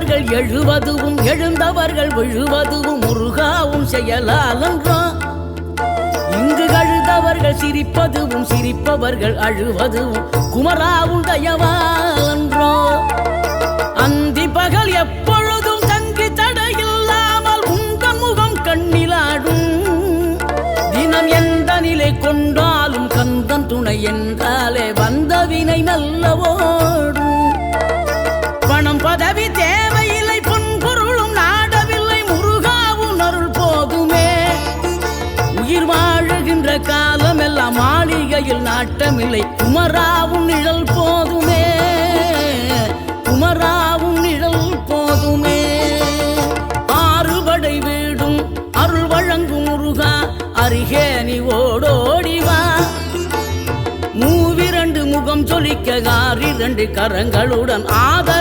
எழுந்தவர்கள் எழுவதுவும் எழுந்தவர்கள் விழுவதுவும் முருகாவும் செயலாலன்றோ. இங்கு அழுதவர்கள் சிரிப்பதுவும் சிரிப்பவர்கள் அழுவதுவும் குமராவும் தயவாலன்றோ. அந்தி பகல் எப்பொழுதும் தங்கி தடையில்லாமல் உங்கள் முகம் கண்ணிலாடும். தினம் எந்த நிலை கொண்டாலும் கந்தன் துணை என்றாலே வந்த வினை நல்ல ஓடும். பணம் பதவி தேவையில்லை பொன்பொருளும் நாடவில்லை முருகாவும் அருள் போதுமே. உயிர் வாழுகின்ற காலம் எல்லாம் மாளிகையில் நாட்டமில்லை குமராவும் நிழல் போதுமே. குமராவும் நிழல் போதுமே. ஆறுபடை வீடும் அருள் வழங்கும் முருகா அருகே நீ ஓடோடிவா. மூவிரண்டு முகம் சொலிக்க 6 கரங்களுடன் ஆதர